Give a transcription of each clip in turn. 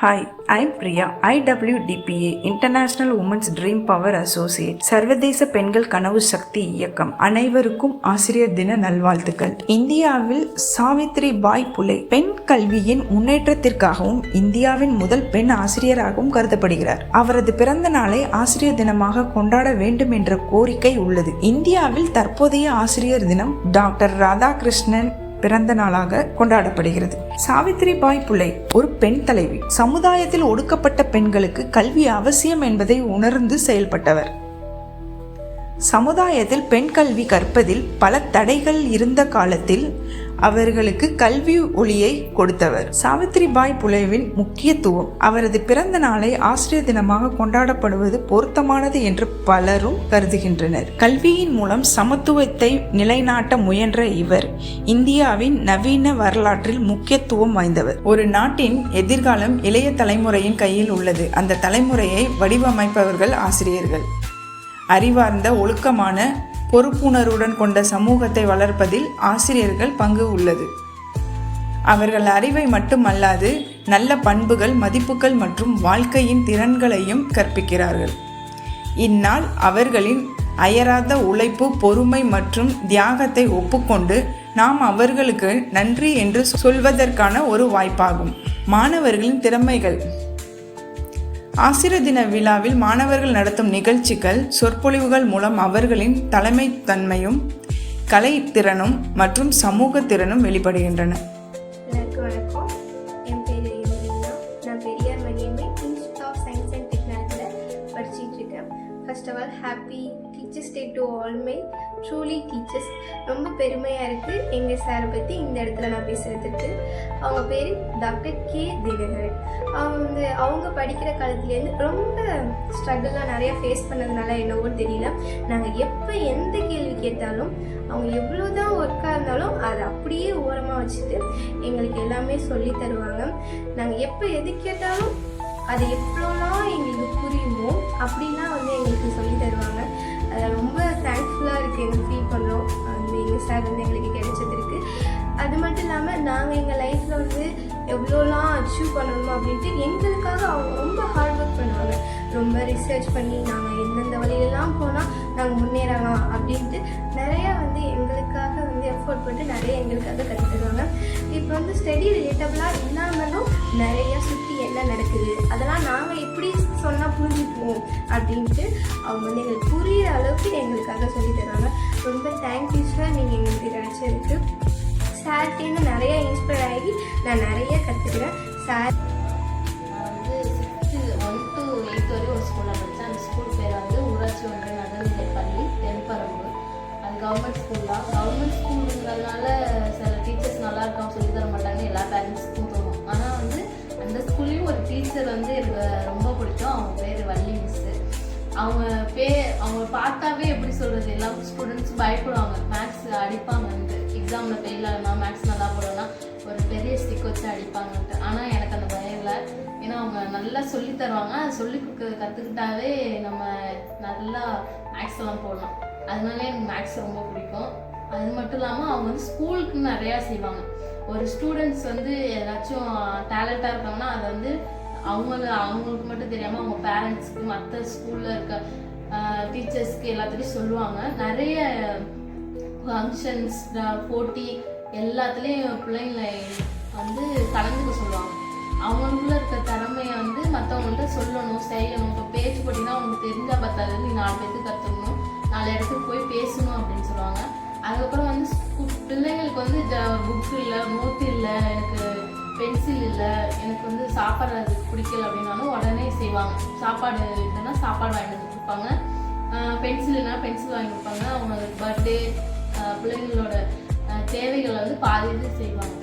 Hi, I'm Priya. IWDPA international women's dream power associate சர்வதேச பெண்கள் கனவு சக்தி இயக்கம் அனைவருக்கும் ஆசிரியர் தின நல்வாழ்த்துக்கள். இந்தியாவில் சாவித்ரி பாய் புலே பெண் கல்வியின் முன்னேற்றத்திற்காகவும் இந்தியாவின் முதல் பெண் ஆசிரியராகவும் கருதப்படுகிறார். அவரது பிறந்த நாளை ஆசிரியர் தினமாக கொண்டாட வேண்டும் என்ற கோரிக்கை உள்ளது. இந்தியாவில் தற்போதைய ஆசிரியர் தினம் டாக்டர் ராதாகிருஷ்ணன் பிறந்த நாளாக கொண்டாடப்படுகிறது. சாவித்ரி பாய் புலே ஒரு பெண் தலைவி. சமுதாயத்தில் ஒடுக்கப்பட்ட பெண்களுக்கு கல்வி அவசியம் என்பதை உணர்ந்து செயல்பட்டவர். சமுதாயத்தில் பெண் கல்வி கற்பதில் பல தடைகள் இருந்த காலத்தில் அவர்களுக்கு கல்வி ஒளியை கொடுத்தவர். சாவித்ரி பாய் புலேவின் முக்கியத்துவம். அவரது பிறந்த நாளை ஆசிரியர் தினமாக கொண்டாடப்படுவது பொருத்தமானது என்று பலரும் கருதுகின்றனர். கல்வியின் மூலம் சமத்துவத்தை நிலைநாட்ட முயன்ற இவர் இந்தியாவின் நவீன வரலாற்றில் முக்கியத்துவம் வாய்ந்தவர். ஒரு நாட்டின் எதிர்காலம் இளைய தலைமுறையின் கையில் உள்ளது. அந்த தலைமுறையை வடிவமைப்பவர்கள் ஆசிரியர்கள். அறிவார்ந்த, ஒழுக்கமான, பொறுப்புணர்வுடன் கொண்ட சமூகத்தை வளர்ப்பதில் ஆசிரியர்கள் பங்கு உள்ளது. அவர்கள் அறிவை மட்டுமல்லாது நல்ல பண்புகள், மதிப்புகள் மற்றும் வாழ்க்கையின் திறன்களையும் கற்பிக்கிறார்கள். இந்நாள் அவர்களின் அயராத உழைப்பு, பொறுமை மற்றும் தியாகத்தை ஒப்புக்கொண்டு நாம் அவர்களுக்கு நன்றி என்று சொல்வதற்கான ஒரு வாய்ப்பாகும். மாணவர்களின் திறமைகள். ஆசிரியர் தின விழாவில் மாணவர்கள் நடத்தும் நிகழ்ச்சிகள், சொற்பொழிவுகள் மூலம் அவர்களின் தலைமைத்தன்மையும் கலைத்திறனும் மற்றும் சமூக திறனும் வெளிப்படுகின்றன. வணக்கம், என் பேர் நான் Periyar Maniammai institute of science and டெக்னாலஜியில் படிச்சுட்டு இருக்கேன். First of all happy teachers day to all my truly teachers. ரொம்ப பெருமையாக இருக்குது எங்கள் சாரை பற்றி இந்த இடத்துல நான் பேசுகிறதுக்கு. அவங்க பேர் டாக்டர் கே தினகரன். அவங்க படிக்கிற காலத்துலேருந்து ரொம்ப ஸ்ட்ரகிள்லாம் நிறையா ஃபேஸ் பண்ணதுனால என்னவோ தெரியல, நாங்கள் எப்போ எந்த கேள்வி கேட்டாலும் அவங்க எவ்வளோ தான் ஒர்க்காக இருந்தாலும் அதை அப்படியே ஓரமாக வச்சுட்டு எங்களுக்கு எல்லாமே சொல்லி தருவாங்க. நாங்கள் எப்போ எது கேட்டாலும் அது எவ்வளோலாம் எங்களுக்கு புரியுமோ அப்படிலாம் எங்களுக்கு சொல்லி தருவாங்க. அதை ரொம்ப தேங்க்ஃபுல்லாக இருக்குது, எங்களுக்கு ஃபீல் பண்ணுறோம் எங்கள் சார் எங்களுக்கு கிடைச்சதுருக்கு. அது மட்டும் இல்லாமல் நாங்கள் எங்கள் லைஃப்பில் எவ்வளோலாம் அச்சீவ் பண்ணணுமோ அப்படின்ட்டு எங்களுக்காக அவங்க ரொம்ப ஹார்ட் ஒர்க் பண்ணுவாங்க. ரொம்ப ரிசர்ச் பண்ணி நாங்கள் எந்தெந்த வழியிலலாம் போனால் நாங்கள் முன்னேறலாம் அப்படின்ட்டு நிறையா எங்களுக்காக எஃபோர்ட் பண்ணிட்டு நிறைய எங்களுக்காக கற்றுத் தருவாங்க. இப்போ ஸ்டடி ரிலேட்டபிளாக இல்லாமலும் நிறையா சுற்றி என்ன நடக்குது அதெல்லாம் நாங்கள் எப்படி சொன்னால் புரிஞ்சுக்குவோம் அப்படின்ட்டு அவங்க எங்களுக்கு புரிகிற அளவுக்கு எங்களுக்காக சொல்லி தருவாங்க. ரொம்ப தேங்க்யூ சார், நீங்கள் எங்களுக்கு கிடைச்சதுக்கு. சார்ட்டேன்னு நிறைய இன்ஸ்பயர் ஆகி நான் நிறைய கற்றுக்கிறேன். சார் நான் 6th 1 to 8 வரையும் ஒரு ஸ்கூலில் படித்தேன். அந்த ஸ்கூல் பேர் ஊராட்சி ஒன்றிய நடுநிலைப் பள்ளி தென்பரம்பூர். அது கவர்மெண்ட் ஸ்கூல் தான். கவர்மெண்ட் ஸ்கூலுங்கிறதுனால சில டீச்சர்ஸ் நல்லா இருக்காங்க, சொல்லி தர மாட்டாங்க, எல்லா பேரண்ட்ஸுக்கும் தோணும். ஆனால் அந்த ஸ்கூல்லேயும் ஒரு டீச்சர் எனக்கு ரொம்ப பிடிக்கும். அவங்க பேர் வள்ளி மிஸ்ஸு. அவங்க பார்த்தாவே எப்படி சொல்கிறது, எல்லா ஸ்டூடெண்ட்ஸும் பயப்படுவாங்க. மேக்ஸ் அடிப்பாங்கன்ட்டு, எக்ஸாமில் ஃபெயில் ஆகணும்னா, மேக்ஸ் நல்லா போடணும்னா ஒரு பெரிய ஸ்டிக் வச்சு அடிப்பாங்கன்ட்டு. ஆனால் எனக்கு அந்த பயம் இல்லை, ஏன்னா அவங்க நல்லா சொல்லி தருவாங்க. அதை சொல்லி கற்றுக்கிட்டாவே நம்ம நல்லா மேக்ஸ் எல்லாம் போடலாம். அதனாலே எனக்கு மேக்ஸ் ரொம்ப பிடிக்கும். அது மட்டும் இல்லாமல் அவங்க ஸ்கூலுக்கு நிறையா செய்வாங்க. ஒரு ஸ்டூடெண்ட்ஸ் ஏதாச்சும் டேலண்ட்டாக இருக்காங்கன்னா அதை அவங்களுக்கு மட்டும் தெரியாமல் அவங்க பேரண்ட்ஸ்க்கு, மற்ற ஸ்கூலில் இருக்க டீச்சர்ஸ்க்கு எல்லாத்துலேயும் சொல்லுவாங்க. நிறைய ஃபங்க்ஷன்ஸ், போட்டி எல்லாத்துலேயும் பிள்ளைங்களை கலந்துக்க சொல்லுவாங்க. அவங்களுக்குள்ள இருக்க திறமையை மற்றவங்கள்ட்ட சொல்லணும், செய்யணும். இப்போ பேச்சு போட்டிங்கன்னா அவங்களுக்கு தெரிஞ்சால் பார்த்தாது, நீ 4 பேருக்கு கற்றுக்கணும், 4 இடத்துக்கு போய் பேசணும் அப்படின்னு சொல்லுவாங்க. அதுக்கப்புறம் பிள்ளைங்களுக்கு புக்கு இல்லை, நோட்டு இல்லை, எனக்கு பென்சில் இல்லை, எனக்கு சாப்பிட்றதுக்கு பிடிக்கல அப்படின்னாலும் உடனே செய்வாங்க. சாப்பாடு இல்லைன்னா சாப்பாடு வாங்கி வந்து கொடுப்பாங்க, பென்சில் இல்லைன்னா பென்சில் வாங்கி கொடுப்பாங்க. அவங்க பர்த்டே, பிள்ளைங்களோட தேவைகளை பாதி இது செய்வாங்க.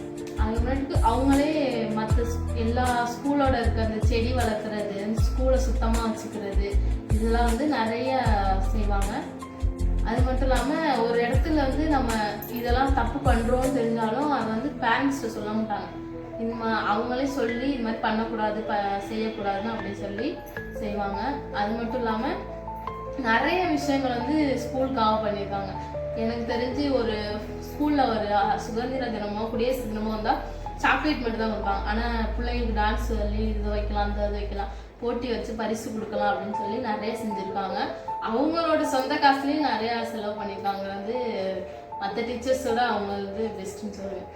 அது முன்னாடி அவங்களே மற்ற எல்லா ஸ்கூலோட இருக்க அந்த செடி வளர்க்குறது, ஸ்கூலை சுத்தமாக வச்சுக்கிறது, இதெல்லாம் நிறைய செய்வாங்க. அது மட்டும் இல்லாமல் ஒரு இடத்துல நம்ம இதெல்லாம் தப்பு பண்ணுறோன்னு தெரிஞ்சாலும் அது பேரண்ட்ஸ்கிட்ட சொல்ல மாட்டாங்க. அவங்களே சொல்லி இது மாதிரி பண்ணக்கூடாது, செய்யக்கூடாதுன்னு அப்படி சொல்லி செய்வாங்க. அது மட்டும் இல்லாமல் நிறைய விஷயங்கள் ஸ்கூலுக்காக பண்ணியிருக்காங்க. எனக்கு தெரிஞ்சு ஒரு ஸ்கூலில் ஒரு சுதந்திர தினமோ குடியரசு தினமோ வந்தால் சாக்லேட் மட்டும் தான் கொடுப்பாங்க. ஆனால் பிள்ளைங்களுக்கு டான்ஸ் சொல்லி இது வைக்கலாம் அந்த இது வைக்கலாம் போட்டி வச்சு பரிசு கொடுக்கலாம் அப்படின்னு சொல்லி நிறைய செஞ்சுருக்காங்க. அவங்களோட சொந்த காசுலேயும் நிறையா செலவு பண்ணியிருக்காங்க. வந்து மற்ற டீச்சர்ஸோட அவங்க வந்து பெஸ்ட்டுன்னு சொல்லுவேன்.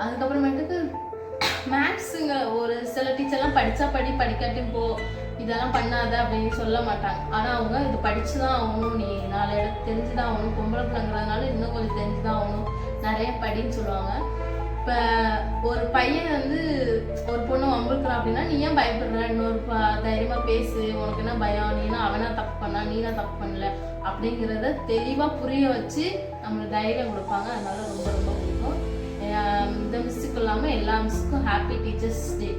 அதுக்கப்புறமேட்டுக்கு மேக்ஸுங்க ஒரு சில டீச்சர்லாம் படித்தா படிக்காட்டியும் போ இதெல்லாம் பண்ணாத அப்படின்னு சொல்ல மாட்டாங்க. ஆனால் அவங்க இது படித்து தான் ஆகணும், நீ 4 இடத்து தெரிஞ்சு தான் ஆகணும், பொம்பளை பிள்ளைங்கிறதுனால இன்னும் கொஞ்சம் தெரிஞ்சு தான் ஆகணும், நிறைய படின்னு சொல்லுவாங்க. இப்போ ஒரு பையன் வந்து ஒரு பொண்ணு வம்பிருக்கிறான் அப்படின்னா நீ ஏன் பயப்படுற, இன்னொரு தைரியமாக பேசு, உனக்கு என்ன பயம், நீனா அவனா தப்பு பண்ணா நீனா தப்பு பண்ணல அப்படிங்கிறத தெளிவாக புரிய வச்சு நம்மளுக்கு தைரியம் கொடுப்பாங்க. அதனால ரொம்ப ரொம்ப பிடிக்கும். இந்த மிஸ்ஸுக்கு இல்லாமல் எல்லா மிஸ்ஸுக்கும் ஹாப்பி டீச்சர்ஸ் டே.